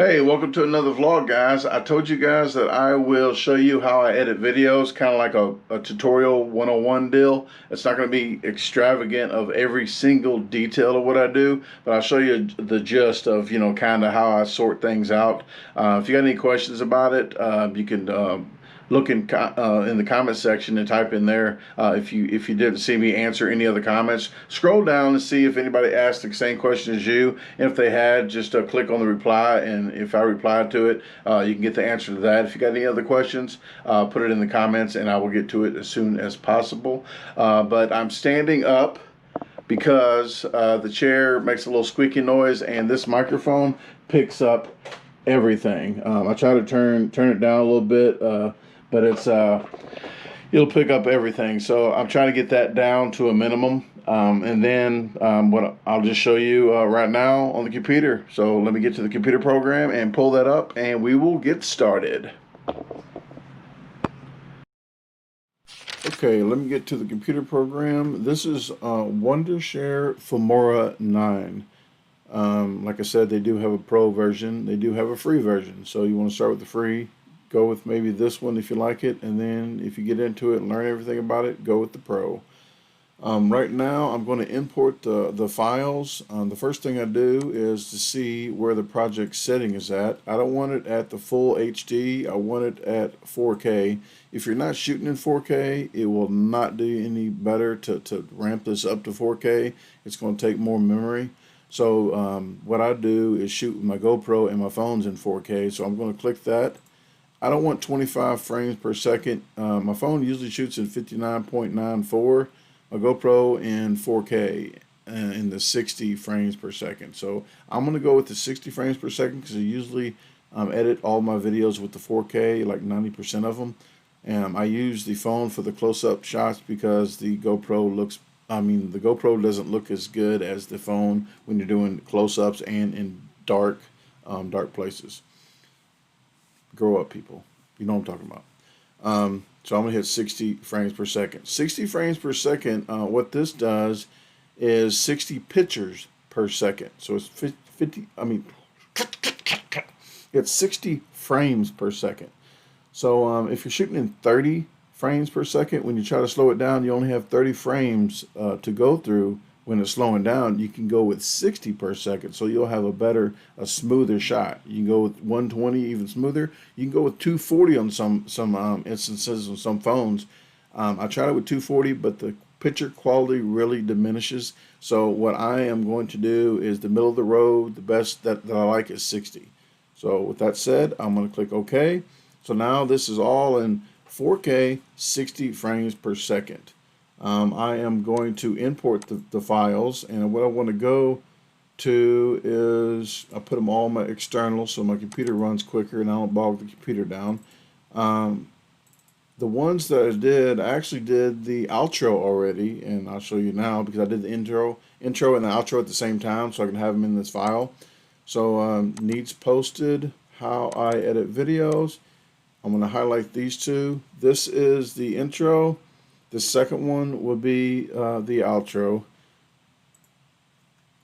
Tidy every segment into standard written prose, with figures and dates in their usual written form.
Hey, welcome to another vlog, guys. I told you guys that I will show you how I edit videos, kind of like a tutorial 101 deal. It's not going to be extravagant of every single detail of what I do, but I'll show you the gist of, kind of how I sort things out. If you got any questions about it, you can look in the comment section and type in there. If you didn't see me answer any other comments, scroll down and see if anybody asked the same question as you. And if they had, just click on the reply, and if I replied to it, you can get the answer to that. If you got any other questions, put it in the comments, and I will get to it as soon as possible. But I'm standing up because the chair makes a little squeaky noise, and this microphone picks up everything. I try to turn it down a little bit, but it'll pick up everything. So I'm trying to get that down to a minimum, and then what I'll just show you right now on the computer. So let me get to the computer program and pull that up, and we will get started. Okay, let me get to the computer program. This is Wondershare Filmora 9. Like I said, they do have a pro version. They do have a free version. So you want to start with the free. Go with maybe this one if you like it. And then if you get into it and learn everything about it, go with the pro. Right now, I'm going to import the files. The first thing I do is to see where the project setting is at. I don't want it at the full HD. I want it at 4K. If you're not shooting in 4K, it will not do any better to ramp this up to 4K. It's going to take more memory. So what I do is shoot with my GoPro and my phone's in 4K. So I'm going to click that. I don't want 25 frames per second. My phone usually shoots in 59.94. My GoPro in 4K in the 60 frames per second. So I'm going to go with the 60 frames per second because I usually edit all my videos with the 4K, like 90% of them. And I use the phone for the close-up shots because the GoPro doesn't look as good as the phone when you're doing close-ups and in dark places. Grow up, people. You know what I'm talking about. So I'm going to hit 60 frames per second. 60 frames per second, what this does is 60 pictures per second. So it's 50, it's 60 frames per second. So if you're shooting in 30 frames per second, when you try to slow it down, you only have 30 frames to go through. When it's slowing down, you can go with 60 per second, so you'll have a smoother shot. You can go with 120, even smoother. You can go with 240 on some instances on some phones. I tried it with 240, but the picture quality really diminishes. So what I am going to do is the middle of the road. The best that I like is 60. So with that said, I'm going to click OK. So now this is all in 4K, 60 frames per second. I am going to import the files, and what I want to go to is I put them all in my external so my computer runs quicker and I don't bog the computer down. The ones that I actually did the outro already, and I'll show you now because I did the intro and the outro at the same time so I can have them in this file. So needs posted, how I edit videos. I'm going to highlight these two. This is the intro. The second one will be the outro.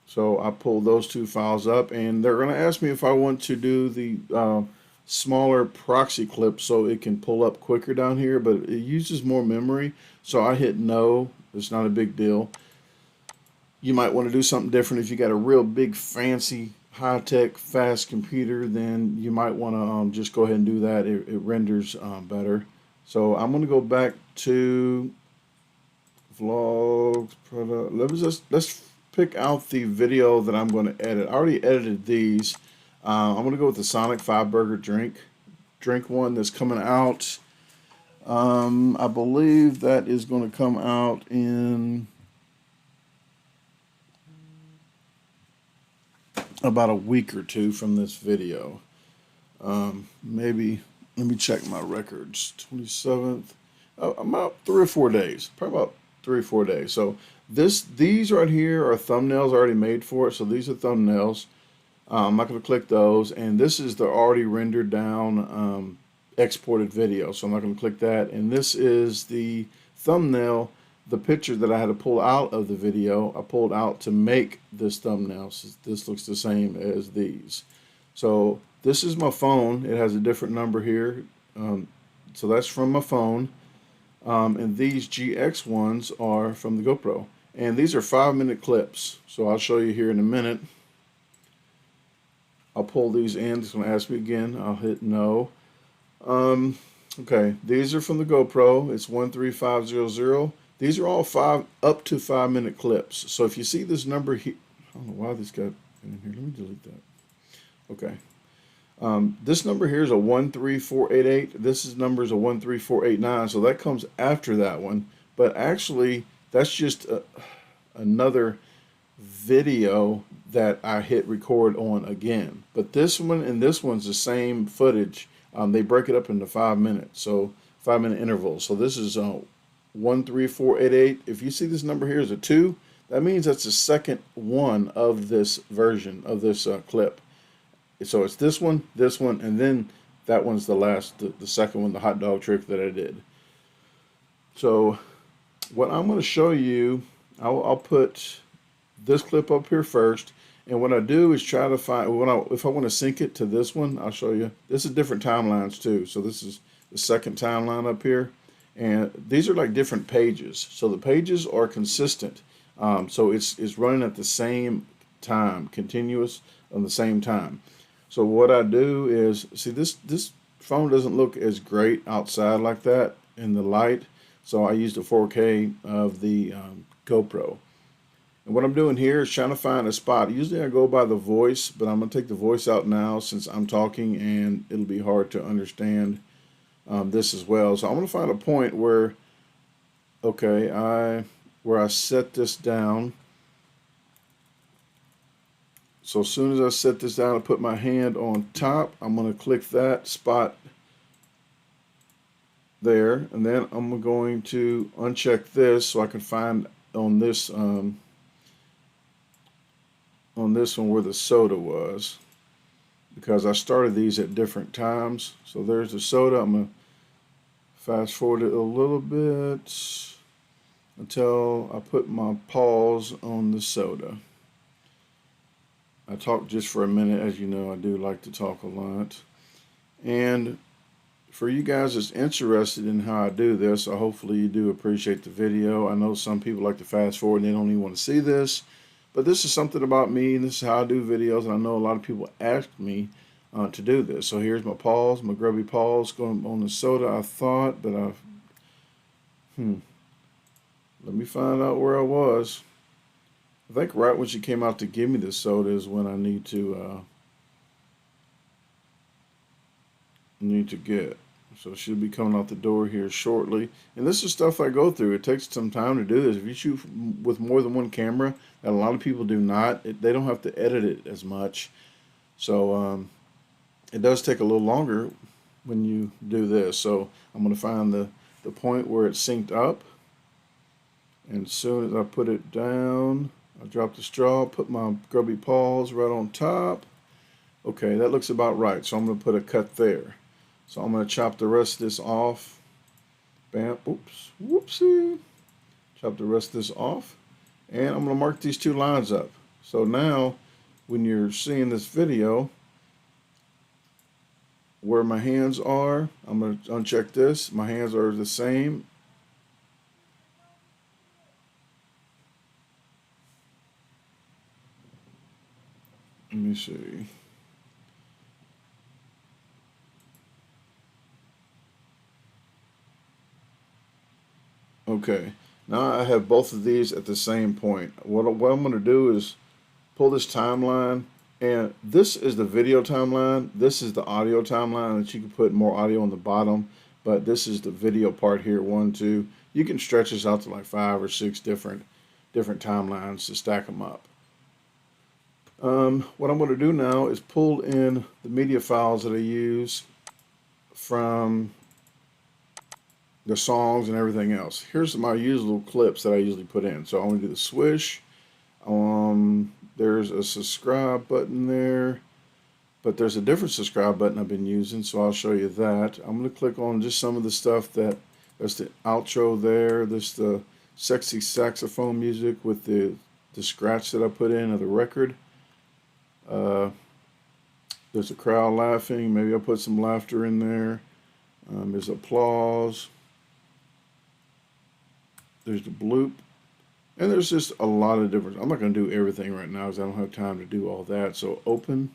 So I pulled those two files up, and they're going to ask me if I want to do the smaller proxy clip so it can pull up quicker down here, but it uses more memory. So I hit no. It's not a big deal. You might want to do something different if you got a real big, fancy, high-tech, fast computer. Then you might want to just go ahead and do that. It renders better. So I'm going to go back to vlogs, product. Let's pick out the video that I'm going to edit. I already edited these. I'm going to go with the Sonic 5-burger drink one that's coming out. I believe that is going to come out in about a week or two from this video. Maybe, let me check my records. 27th, about 3 or 4 days, probably about 3 or 4 days. So these right here are thumbnails already made for it. So these are thumbnails. I'm not going to click those, and this is the already rendered down exported video. So I'm not going to click that. And this is the thumbnail, the picture that I had to pull out of the video. I pulled out to make this thumbnail. So this looks the same as these. So this is my phone. It has a different number here. So that's from my phone. And these GX ones are from the GoPro. And these are 5-minute clips. So I'll show you here in a minute. I'll pull these in. It's going to ask me again. I'll hit no. Okay, these are from the GoPro. It's 13500. These are all up to 5-minute clips. So if you see this number here, I don't know why this got in here. Let me delete that. Okay. This number here is a 13488. This number is a 13489. So that comes after that one. But actually, that's just another video that I hit record on again. But this one and this one's the same footage. They break it up into 5 minutes, so 5-minute intervals. So this is 13488. If you see this number here is a 2, that means that's the second one of this version of this clip. So it's this one, and then that one's the last, the second one, the hot dog trick that I did. So what I'm going to show you, I'll put this clip up here first, and what I do is try to find, if I want to sync it to this one, I'll show you. This is different timelines too. So this is the second timeline up here, and these are like different pages. So the pages are consistent. So it's running at the same time, continuous on the same time. So what I do is, see, this phone doesn't look as great outside like that in the light. So I used the 4K of the GoPro. And what I'm doing here is trying to find a spot. Usually I go by the voice, but I'm going to take the voice out now since I'm talking and it'll be hard to understand this as well. So I'm going to find a point where, okay, where I set this down. So as soon as I set this down, I put my hand on top. I'm going to click that spot there, and then I'm going to uncheck this so I can find on this one where the soda was, because I started these at different times. So there's the soda. I'm going to fast forward it a little bit until I put my pause on the soda. I talked just for a minute. As you know, I do like to talk a lot. And for you guys that's interested in how I do this, hopefully you do appreciate the video. I know some people like to fast forward and they don't even want to see this. But this is something about me, and this is how I do videos, and I know a lot of people ask me to do this. So here's my pause, my grubby pause going on the soda, I thought, but let me find out where I was. I think right when she came out to give me the soda is when I need to get. So she'll be coming out the door here shortly. And this is stuff I go through. It takes some time to do this. If you shoot with more than one camera, and a lot of people do not, they don't have to edit it as much. So it does take a little longer when you do this. So I'm going to find the point where it's synced up. And as soon as I put it down, I drop the straw, put my grubby paws right on top. Okay, that looks about right. So I'm going to put a cut there. So I'm going to chop the rest of this off. Bam, oops, whoopsie. Chop the rest of this off. And I'm going to mark these two lines up. So now, when you're seeing this video, where my hands are, I'm going to uncheck this. My hands are the same. Let me see. Okay, now I have both of these at the same point. What I'm going to do is pull this timeline, and this is the video timeline. This is the audio timeline, that you can put more audio on the bottom, but this is the video part here, 1, 2. You can stretch this out to like 5 or 6 different timelines to stack them up. What I'm going to do now is pull in the media files that I use from the songs and everything else. Here's my usual clips that I usually put in. So I'm going to do the swish. There's a subscribe button there, but there's a different subscribe button I've been using, so I'll show you that. I'm going to click on just some of the stuff that's the outro there. This the sexy saxophone music with the scratch that I put in of the record. There's a crowd laughing. Maybe I'll put some laughter in there. There's applause. There's the bloop. And there's just a lot of different. I'm not going to do everything right now because I don't have time to do all that. So open.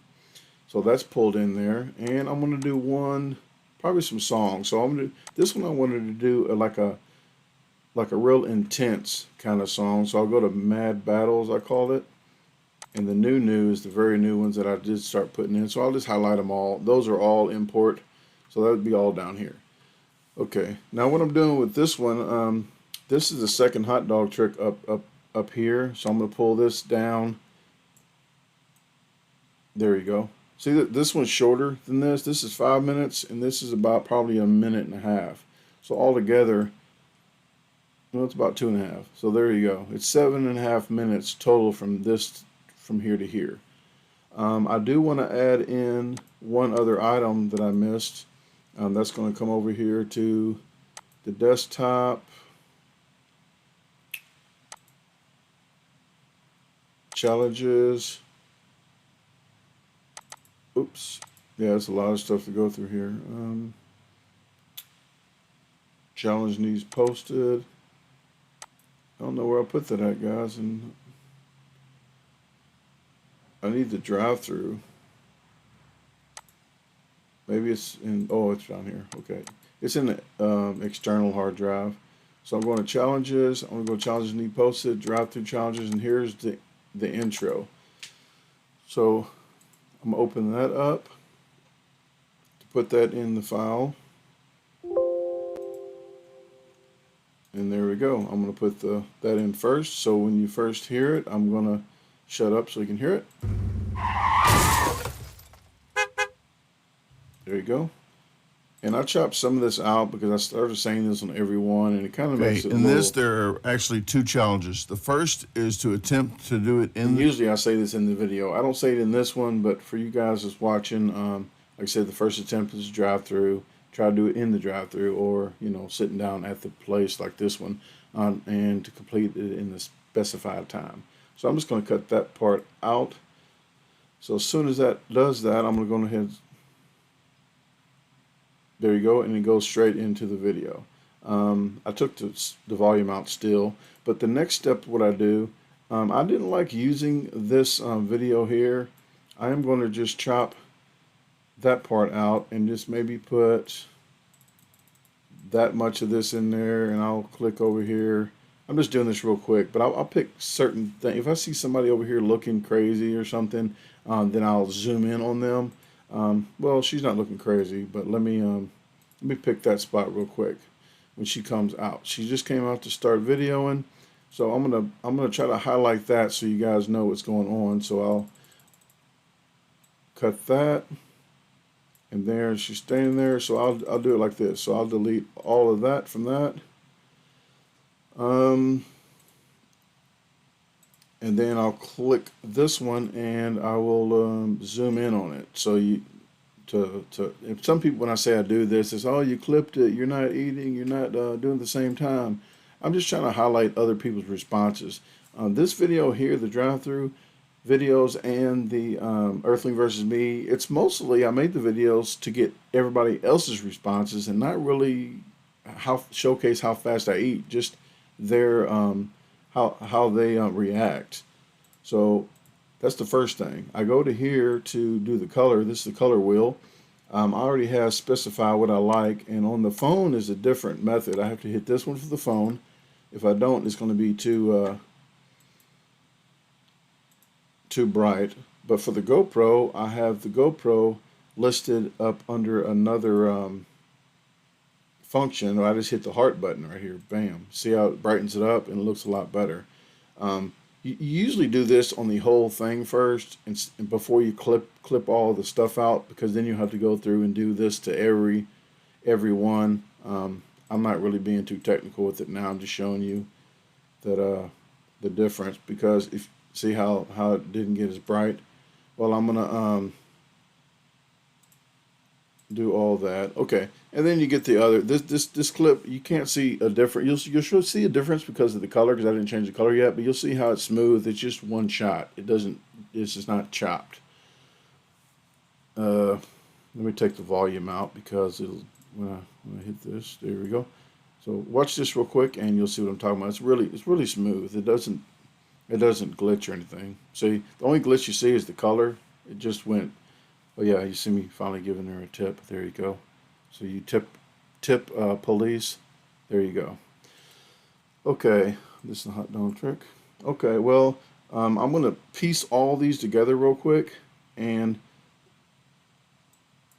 So that's pulled in there. And I'm going to do one, probably some songs. So I'm going to, this one I wanted to do like a real intense kind of song. So I'll go to Mad Battles, I call it. And the new is the very new ones that I did start putting in. So I'll just highlight them all. Those are all import. So that would be all down here. Okay, now what I'm doing with this one, this is the second hot dog trick up here. So I'm going to pull this down. There you go. See that this one's shorter than this. This is 5 minutes, and this is about probably a minute and a half. So altogether, well, it's about 2.5. So there you go. It's 7.5 minutes total from this, from here to here. I do want to add in one other item that I missed. That's going to come over here to the desktop. Challenges. Oops. Yeah, there's a lot of stuff to go through here. Challenge needs posted. I don't know where I put that at, guys. And I need the drive-through. Maybe it's in, oh, it's down here. Okay. It's in the external hard drive. So I'm going to challenges. I'm going to go challenges need posted, drive-through challenges, and here's the intro. So I'm going to open that up to put that in the file. And there we go. I'm going to put that in first. So when you first hear it, I'm going to shut up so you can hear it. There you go. And I chopped some of this out because I started saying this on every one, and it kind of makes it in this, there are actually two challenges. The first is to attempt to do it in. Usually I say this in the video. I don't say it in this one, but for you guys that's watching, like I said, the first attempt is drive-through. Try to do it in the drive-through, or sitting down at the place like this one, and to complete it in the specified time. So I'm just going to cut that part out. So as soon as that does that, I'm going to go ahead. There you go, and it goes straight into the video. I took the volume out still, but the next step, what I do, I didn't like using this video here. I am going to just chop that part out and just maybe put that much of this in there, and I'll click over here. I'm just doing this real quick, but I'll pick certain things. If I see somebody over here looking crazy or something, then I'll zoom in on them. Well, she's not looking crazy, but let me pick that spot real quick. When she comes out, she just came out to start videoing, so I'm gonna try to highlight that so you guys know what's going on. So I'll cut that, and there she's staying there. So I'll do it like this. So I'll delete all of that from that. And then I'll click this one, and I will zoom in on it. So if some people, when I say I do this, it's, oh, you clipped it, you're not eating, you're not doing it at the same time. I'm just trying to highlight other people's responses. This video here, the drive-through videos and the Earthling versus me, it's mostly I made the videos to get everybody else's responses and not really showcase how fast I eat, just their how they react. So that's the first thing. I go to here to do the color. This is the color wheel. I already have specified what I like, and on the phone is a different method. I have to hit this one for the phone. If I don't, it's going to be too bright. But for the GoPro, I have the GoPro listed up under another function. I just hit the heart button right here. Bam. See how it brightens it up and it looks a lot better. You usually do this on the whole thing first, and before you clip all the stuff out, because then you have to go through and do this to every one. I'm not really being too technical with it now. I'm just showing you that the difference, because if see how it didn't get as bright. Well, I'm gonna do all that. Okay, and then you get the other this clip. You can't see a difference. You'll see a difference because of the color, because I didn't change the color yet, but you'll see how it's smooth. It's just one shot. It's just not chopped. let me take the volume out because it'll when I hit this. There we go. So watch this real quick, and you'll see what I'm talking about. It's really smooth. It doesn't glitch or anything. See, the only glitch you see is the color. It just went. Oh yeah, you see me finally giving her a tip. There you go. So you tip police. There you go. Okay, this is the hot dog trick. Okay, well, I'm gonna piece all these together real quick, and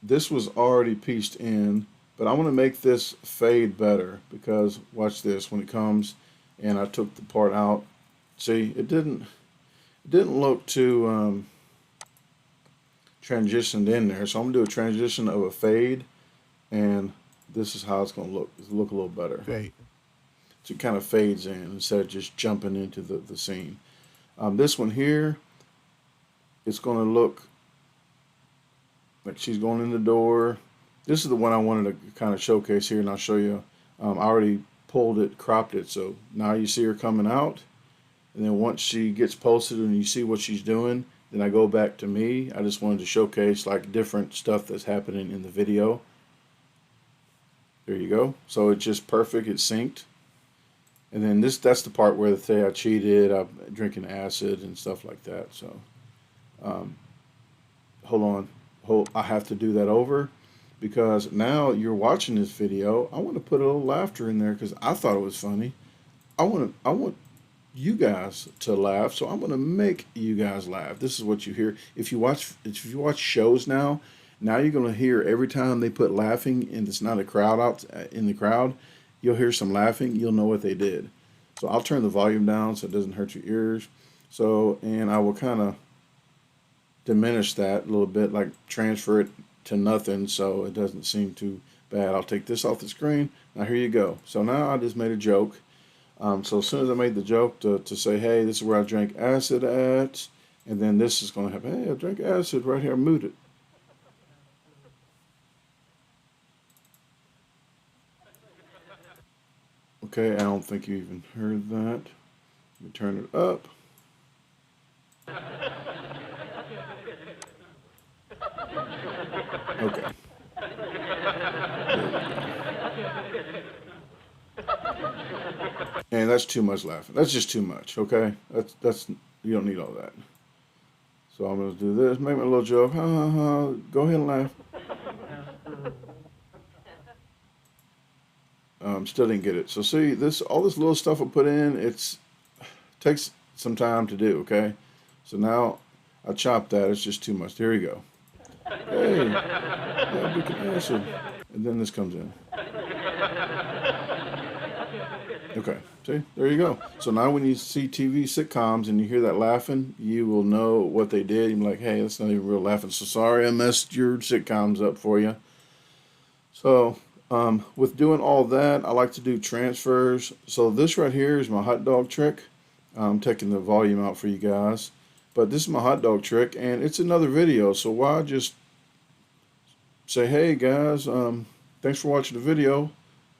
this was already pieced in, but I'm gonna make this fade better because watch this when it comes, and I took the part out. See, it didn't look too transitioned in there, so I'm gonna do a transition of a fade, and this is how it's gonna look. It'll look a little better. Okay. So it kind of fades in instead of just jumping into the scene. This one here, it's going to look like she's going in the door. This is the one I wanted to kind of showcase here, and I'll show you. I already pulled it, cropped it, so now you see her coming out. And then once she gets posted and you see what she's doing, then I go back to me. I just wanted to showcase like different stuff that's happening in the video. There you go. So it's just perfect. It's synced. And then that's the part where they say I cheated, I'm drinking acid and stuff like that. So, hold on, I have to do that over because now you're watching this video. I want to put a little laughter in there because I thought it was funny. I want you guys to laugh, so I'm going to make you guys laugh. This is what you hear if you watch shows now. Now you're going to hear every time they put laughing and it's not a crowd out in the crowd. You'll hear some laughing, you'll know what they did. So I'll turn the volume down so it doesn't hurt your ears. So, and I will kind of diminish that a little bit, like transfer it to nothing so it doesn't seem too bad. I'll take this off the screen. Now here you go. So now I just made a joke. So as soon as I made the joke to say, hey, this is where I drank acid at, and then this is going to happen. Hey, I drank acid right here, I moved it. Okay, I don't think you even heard that. Let me turn it up. Okay. And that's too much laughing. That's just too much, okay? That's you don't need all that. So I'm gonna do this, make my little joke. Ha ha ha. Go ahead and laugh. Still didn't get it. So see, all this little stuff I put in, takes some time to do, okay? So now I chopped that, it's just too much. There you go. Hey, yeah, we can answer. And then this comes in. Okay, see, there you go. So now when you see TV sitcoms and you hear that laughing, you will know what they did. You're like, hey, that's not even real laughing. So sorry I messed your sitcoms up for you. So with doing all that, I like to do transfers. So this right here is my hot dog trick. I'm taking the volume out for you guys. But this is my hot dog trick, and it's another video. So why just say, hey guys, thanks for watching the video.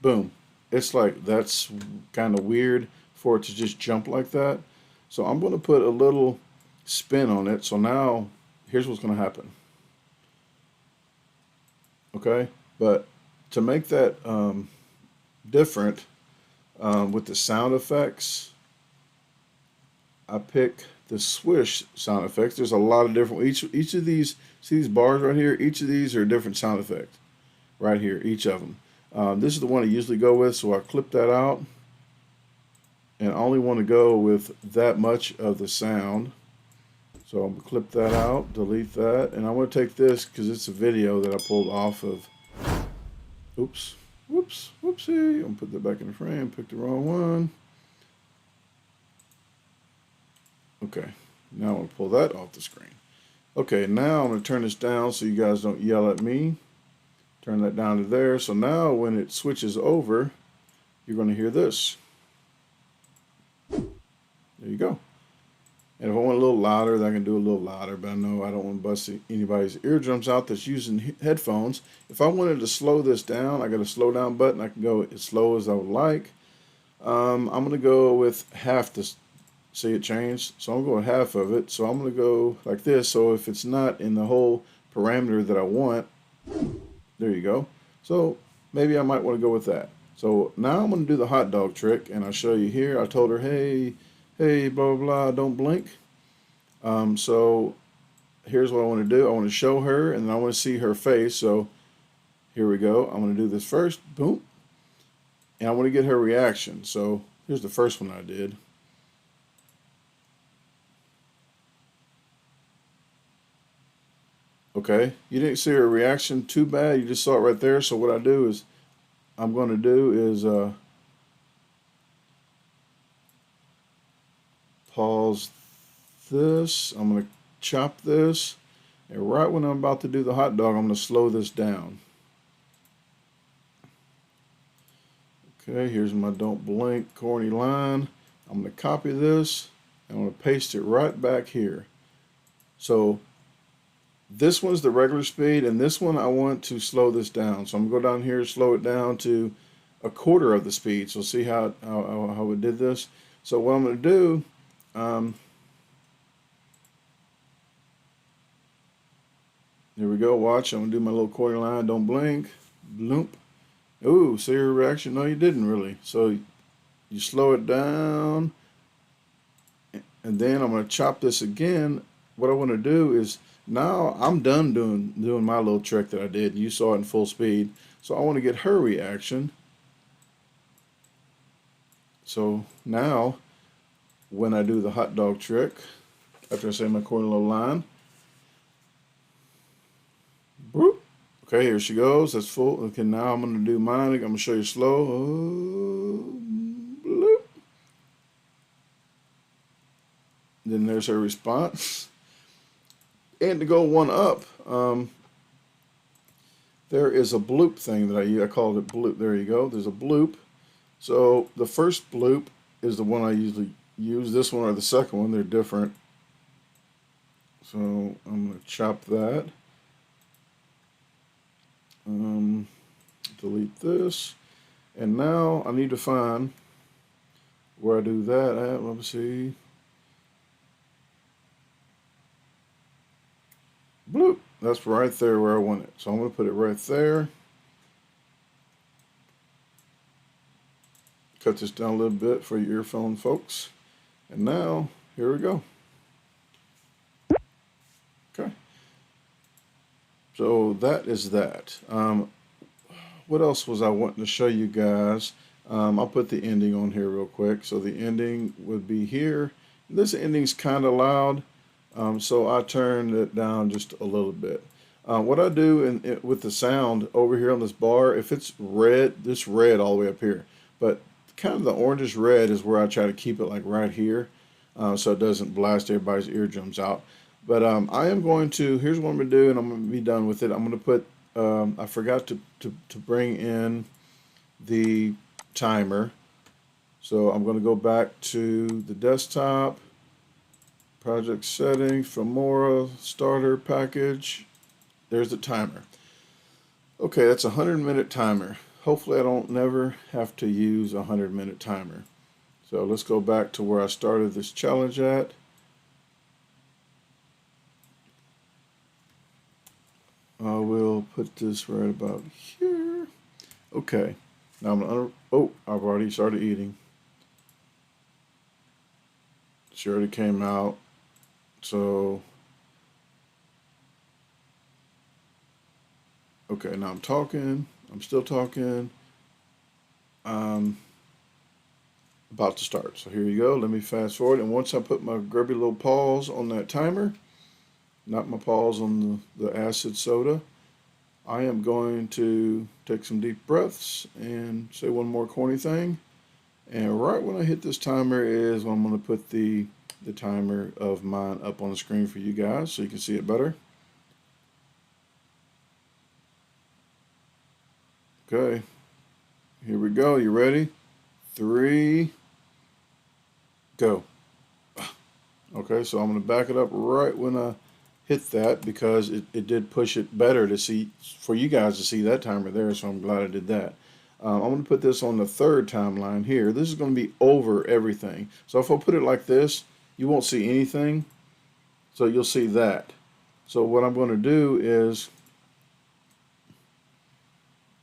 Boom. It's like, that's kind of weird for it to just jump like that. So I'm going to put a little spin on it. So now, here's what's going to happen. Okay? But to make that different with the sound effects, I pick the swish sound effects. There's a lot of different, each of these, see these bars right here? Each of these are a different sound effect right here, each of them. This is the one I usually go with, so I clip that out. And I only want to go with that much of the sound. So I'm going to clip that out, delete that. And I want to take this because it's a video that I pulled off of. Oops. Whoops. Whoopsie. I'm going to put that back in the frame. Picked the wrong one. Okay. Now I'm going to pull that off the screen. Okay, now I'm going to turn this down so you guys don't yell at me. Turn that down to there. So now when it switches over, you're going to hear this. There you go. And if I want a little louder, then I can do a little louder, but I know I don't want to bust anybody's eardrums out that's using headphones. If I wanted to slow this down, I got a slow down button. I can go as slow as I would like. I'm going to go with half this. See it changed? So I'm going half of it. So I'm going to go like this. So if it's not in the whole parameter that I want. There you go. So maybe I might want to go with that. So now I'm going to do the hot dog trick, and I'll show you here. I told her, hey, blah, blah, blah, don't blink. So here's what I want to do. I want to show her, and then I want to see her face. So here we go. I'm going to do this first. Boom. And I want to get her reaction. So here's the first one I did. Okay, you didn't see her reaction too bad. You just saw it right there. So what I'm going to do is pause this. I'm going to chop this. And right when I'm about to do the hot dog, I'm going to slow this down. Okay, here's my don't blink corny line. I'm going to copy this. I'm going to paste it right back here. So this one's the regular speed, and this one I want to slow this down. So I'm going to go down here, slow it down to a quarter of the speed. So see how it did this? So what I'm going to do, there we go, watch. I'm going to do my little corny line, don't blink, bloop. Ooh, see her reaction? No, you didn't really. So you slow it down, and then I'm going to chop this again. What I want to do is, now I'm done doing my little trick that I did. You saw it in full speed. So I want to get her reaction. So now, when I do the hot dog trick, after I say my corny little line, boop. Okay, here she goes. That's full. Okay, now I'm going to do mine. I'm going to show you slow. Oh, bloop. Then there's her response. And to go one up, there is a bloop thing that I use. I called it bloop. There you go. There's a bloop. So the first bloop is the one I usually use. This one or the second one, they're different. So I'm going to chop that. Delete this. And now I need to find where I do that at. Let me see. Bloop. That's right there where I want it. So I'm going to put it right there. Cut this down a little bit for your earphone folks. And now, here we go. Okay. So that is that. What else was I wanting to show you guys? I'll put the ending on here real quick. So the ending would be here. This ending's kind of loud. So I turned it down just a little bit. What I do with the sound over here on this bar, if it's red, this red all the way up here, but kind of the orangish red is where I try to keep it like right here, so it doesn't blast everybody's eardrums out. But I am going to, here's what I'm going to do, and I'm going to be done with it. I'm going to put, I forgot to bring in the timer. So I'm going to go back to the desktop. Project settings, Filmora, starter package. There's the timer. Okay, that's a 100-minute timer. Hopefully I don't never have to use a 100-minute timer. So let's go back to where I started this challenge at. I will put this right about here. Okay, now I'm gonna, oh, I've already started eating. She already came out. So, okay, now I'm talking. I'm still talking. About to start. So here you go. Let me fast forward. And once I put my grubby little pause on that timer, not my pause on the acid soda, I am going to take some deep breaths and say one more corny thing. And right when I hit this timer is when I'm going to put the timer of mine up on the screen for you guys so you can see it better. Okay, here we go. You ready? 3, go. Okay, so I'm going to back it up right when I hit that because it did push it better to see, for you guys to see that timer there, so I'm glad I did that. I'm going to put this on the third timeline here. This is going to be over everything. So if I put it like this, you won't see anything. So you'll see that. So what I'm going to do is,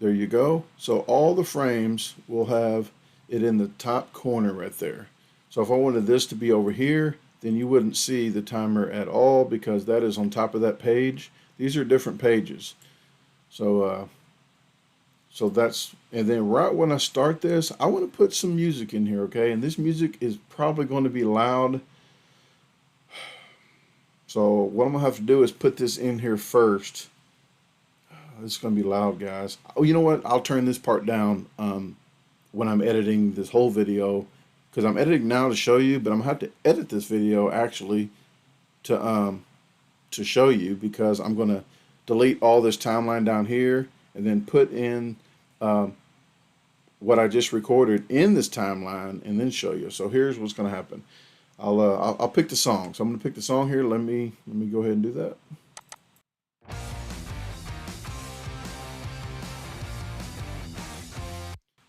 there you go. So all the frames will have it in the top corner right there. So if I wanted this to be over here, then you wouldn't see the timer at all because that is on top of that page. These are different pages. So so that's, and then right when I start this, I want to put some music in here, okay? And this music is probably going to be loud. So what I'm gonna have to do is put this in here first. It's gonna be loud, guys. Oh, you know what? I'll turn this part down when I'm editing this whole video, because I'm editing now to show you, but I'm gonna have to edit this video actually to show you, because I'm gonna delete all this timeline down here and then put in what I just recorded in this timeline and then show you. So here's what's gonna happen. I'll pick the song. So I'm gonna pick the song here. Let me go ahead and do that.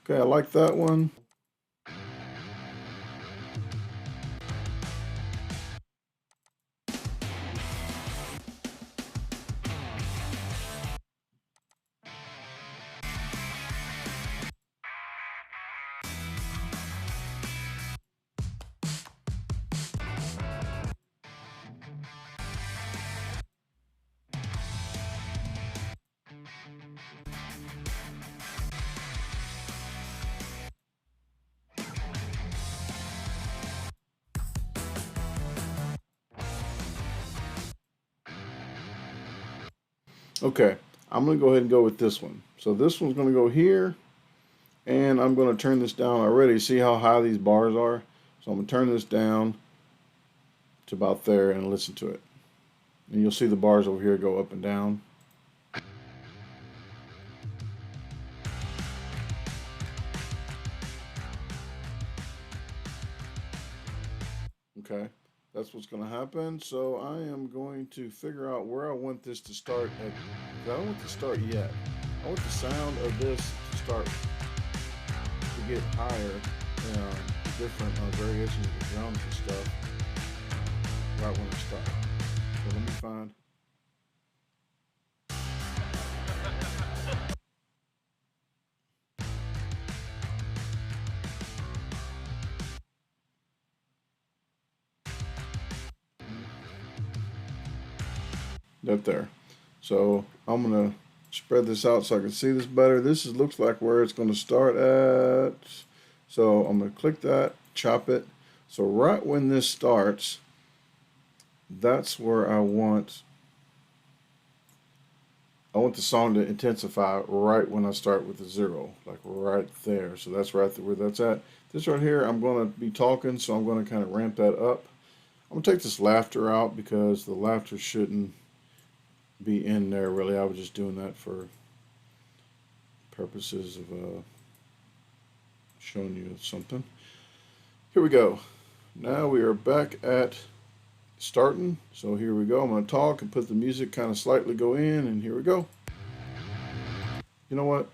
Okay, I like that one. Okay, I'm gonna go ahead and go with this one. So this one's gonna go here, and I'm gonna turn this down already. See how high these bars are? So I'm gonna turn this down to about there and listen to it. And you'll see the bars over here go up and down. Okay, that's what's gonna happen. So I am going to figure out where I want this to start at. I don't want to start yet. I want the sound of this to start to get higher, different variations of the drums and stuff right when I start. So let me find. That there. So I'm gonna spread this out so I can see this better. This is, looks like where it's gonna start at. So I'm gonna click that, chop it. So right when this starts, that's where I want the song to intensify right when I start with the 0, like right there. So that's right where that's at. This right here, I'm gonna be talking, so I'm gonna kind of ramp that up. I'm gonna take this laughter out because the laughter shouldn't be in there really. I was just doing that for purposes of showing you something. Here we go. Now we are back at starting. So here we go. I'm going to talk and put the music kind of slightly go in, and here we go. You know what?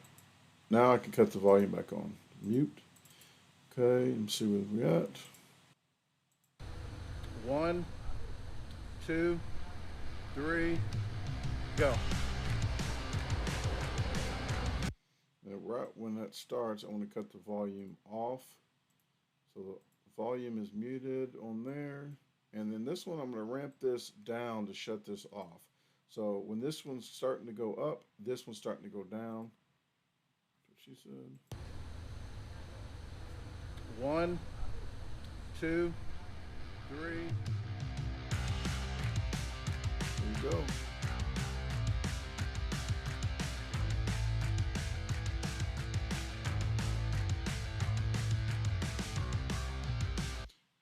Now I can cut the volume back on. Mute. Okay, let's see what we got. 1, 2, 3, go. And right when that starts, I want to cut the volume off. So the volume is muted on there. And then this one, I'm going to ramp this down to shut this off. So when this one's starting to go up, this one's starting to go down. That's what she said. 1, 2, 3. There you go.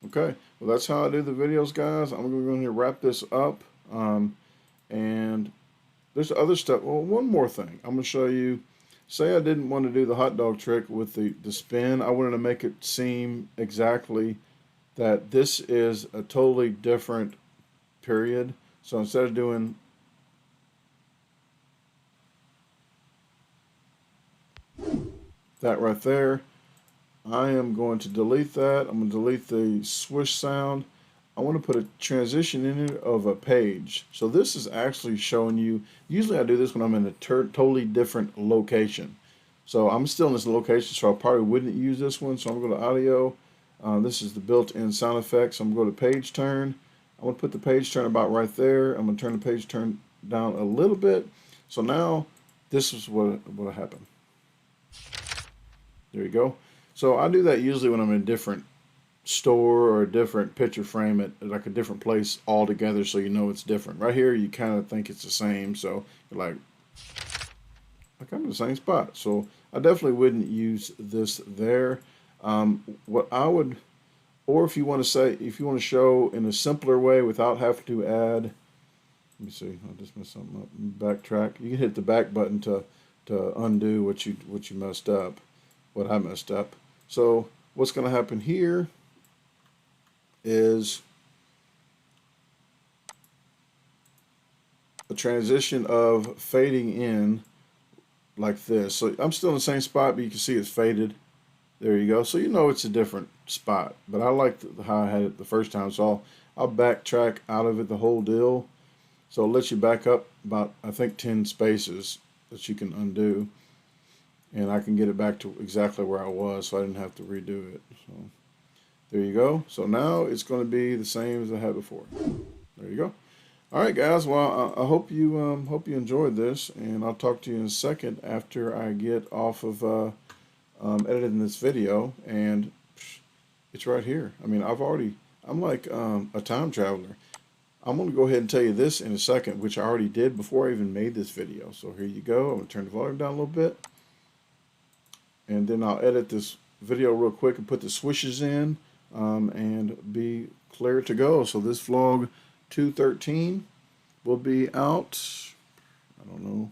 Okay, well that's how I do the videos, guys. I'm going to go ahead and wrap this up. And there's other stuff. Well, one more thing. I'm going to show you. Say I didn't want to do the hot dog trick with the spin. I wanted to make it seem exactly that this is a totally different period. So instead of doing that right there, I am going to delete that. I'm going to delete the swish sound. I want to put a transition in it of a page. So this is actually showing you, usually I do this when I'm in a totally different location. So I'm still in this location, so I probably wouldn't use this one. So I'm going to go to audio. This is the built-in sound effects. I'm going to go to page turn. I want to put the page turn about right there. I'm going to turn the page turn down a little bit. So now this is what happened. There you go. So I do that usually when I'm in a different store or a different picture frame at like a different place altogether, so you know it's different. Right here, you kind of think it's the same, so you're like I'm in the same spot. So I definitely wouldn't use this there. What I would, or if you want to say, if you want to show in a simpler way without having to add, let me see, I just messed something up. Backtrack. You can hit the back button to undo what you messed up, what I messed up. So what's going to happen here is a transition of fading in like this. So I'm still in the same spot, but you can see it's faded. There you go. So you know it's a different spot. But I liked how I had it the first time, so I'll backtrack out of it the whole deal. So it lets you back up about, I think, 10 spaces that you can undo. And I can get it back to exactly where I was, so I didn't have to redo it. So there you go. So now it's going to be the same as I had before. There you go. All right, guys. Well, I hope you enjoyed this, and I'll talk to you in a second after I get off of editing this video, and it's right here. I mean, I'm like a time traveler. I'm going to go ahead and tell you this in a second, which I already did before I even made this video. So here you go. I'm going to turn the volume down a little bit, and then I'll edit this video real quick and put the swishes in and be clear to go. So this vlog 213 will be out, I don't know,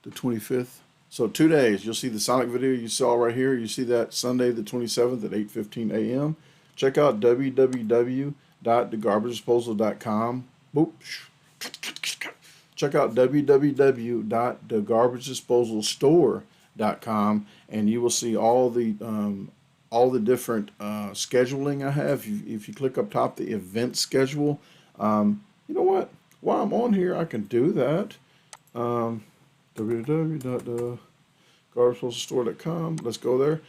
the 25th. So 2 days. You'll see the Sonic video you saw right here. You see that Sunday the 27th at 8:15 a.m. Check out www.DaGarbageDisposal.com. Boop. Check out www.DaGarbageDisposalStore.com, and you will see all the different scheduling I have. If you click up top, the event schedule. You know what? While I'm on here, I can do that. www.DaGarbageDisposalStore.com. Let's go there.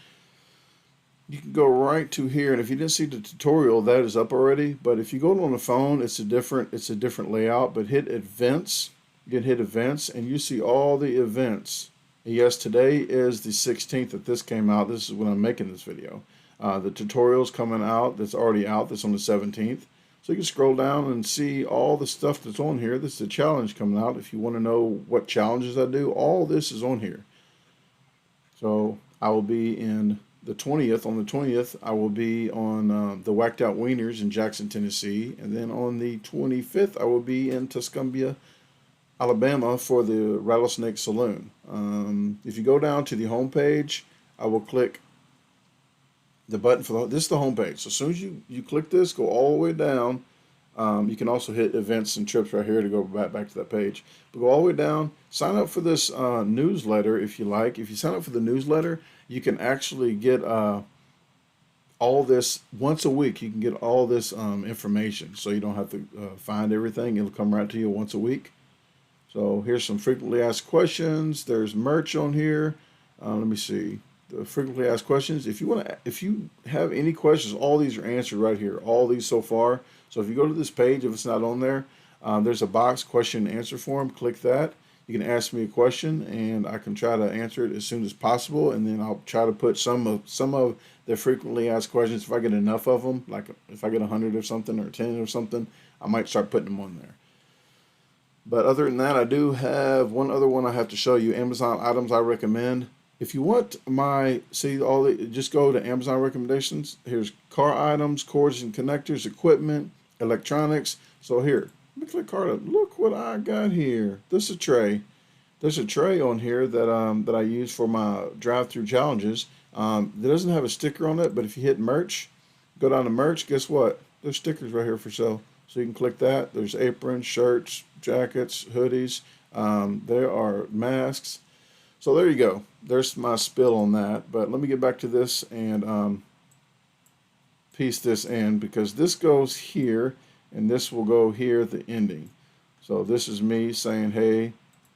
You can go right to here, and if you didn't see the tutorial, that is up already. But if you go on the phone, it's a different layout. But hit events. You can hit events, and you see all the events. And yes, today is the 16th that this came out. This is when I'm making this video. The tutorial's coming out. That's already out. That's on the 17th. So you can scroll down and see all the stuff that's on here. This is a challenge coming out. If you want to know what challenges I do, all this is on here. So I will be in the 20th. On the 20th, I will be on the Whacked Out Wieners in Jackson, Tennessee. And then on the 25th, I will be in Tuscumbia, Alabama for the Rattlesnake Saloon. If you go down to the home page, I will click the button for this is the home page. So as soon as you click this, go all the way down. You can also hit events and trips right here to go back to that page. But go all the way down. Sign up for this newsletter if you like. If you sign up for the newsletter, you can actually get all this once a week. You can get all this information, so you don't have to find everything. It'll come right to you once a week. So here's some frequently asked questions. There's merch on here. Let me see. The frequently asked questions. If you have any questions, all these are answered right here. All these so far. So if you go to this page, if it's not on there, there's a box question and answer form. Click that. You can ask me a question, and I can try to answer it as soon as possible. And then I'll try to put some of the frequently asked questions. If I get enough of them, like if I get 100 or something or 10 or something, I might start putting them on there. But other than that, I do have one other one I have to show you. Amazon items I recommend. If you want just go to Amazon recommendations. Here's car items, cords and connectors, equipment, electronics. So here, let me click car item. Look what I got here. This is a tray. There's a tray on here that I use for my drive-through challenges. It doesn't have a sticker on it, but if you hit merch, go down to merch, guess what? There's stickers right here for sale. So you can click that. There's aprons, shirts, jackets, hoodies. There are masks. So there you go. There's my spill on that. But let me get back to this and piece this in because this goes here and this will go here at the ending. So this is me saying, hey,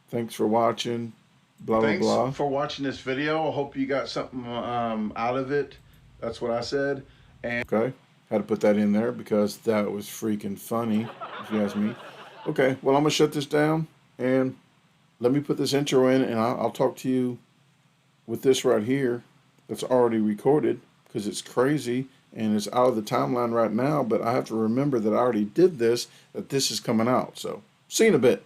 thanks for watching, blah, blah, blah. Thanks for watching this video. I hope you got something out of it. That's what I said. And okay, had to put that in there because that was freaking funny, if you ask me. Okay, well, I'm going to shut this down and let me put this intro in, and I'll talk to you with this right here that's already recorded because it's crazy and it's out of the timeline right now, but I have to remember that I already did this, that this is coming out. So, see you in a bit.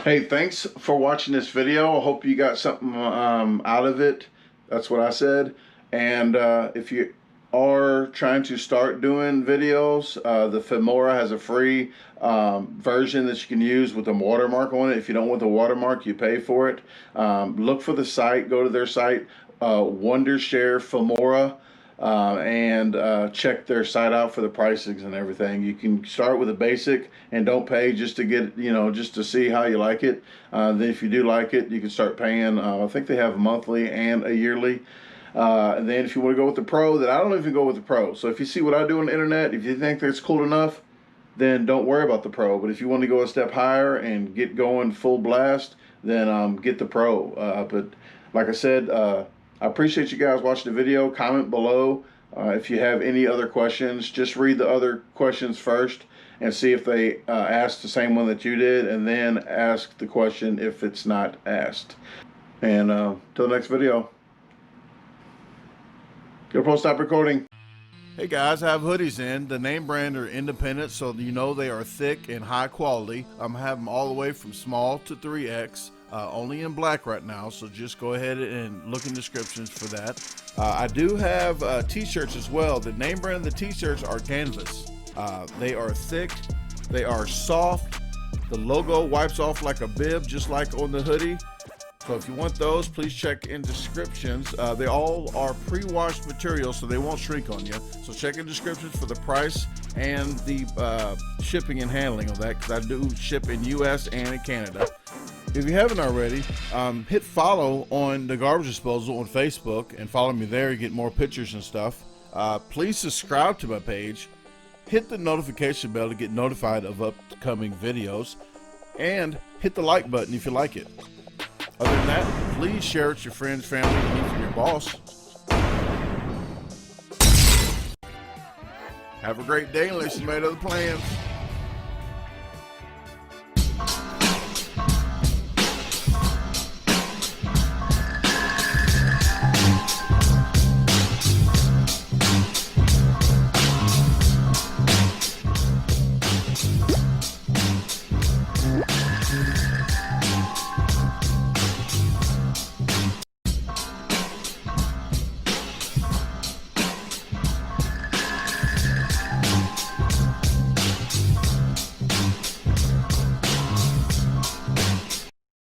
Hey, thanks for watching this video. I hope you got something out of it. That's what I said. And if you are trying to start doing videos, the Filmora has a free version that you can use with a watermark on it. If you don't want the watermark, you pay for it. Look for the site, go to their site, Wondershare Filmora, and check their site out for the pricings and everything. You can start with a basic and don't pay just to get, just to see how you like it. Then if you do like it, you can start paying. I think they have a monthly and a yearly. And then if you want to go with the pro, then I don't even go with the pro. So if you see what I do on the internet, if you think that's cool enough, then don't worry about the pro. But if you want to go a step higher and get going full blast, then get the pro. But like I said, I appreciate you guys watching the video. Comment below if you have any other questions. Just read the other questions first and see if they asked the same one that you did, and then ask the question if it's not asked. And till the next video. GoPro, stop recording. Hey guys, I have hoodies in. The name brand are independent, so you know they are thick and high quality. I'm having them all the way from small to 3X, only in black right now, so just go ahead and look in descriptions for that. I do have t-shirts as well. The name brand of the t-shirts are canvas. They are thick, they are soft. The logo wipes off like a bib, just like on the hoodie. So if you want those, please check in descriptions. They all are pre-washed material, so they won't shrink on you. So check in descriptions for the price and the shipping and handling of that, because I do ship in US and in Canada. If you haven't already, hit follow on DaGarbageDisposal on Facebook and follow me there. You get more pictures and stuff. Please subscribe to my page. Hit the notification bell to get notified of upcoming videos. And hit the like button if you like it. Other than that, please share it with your friends, family, and even your boss. Have a great day unless you made other plans.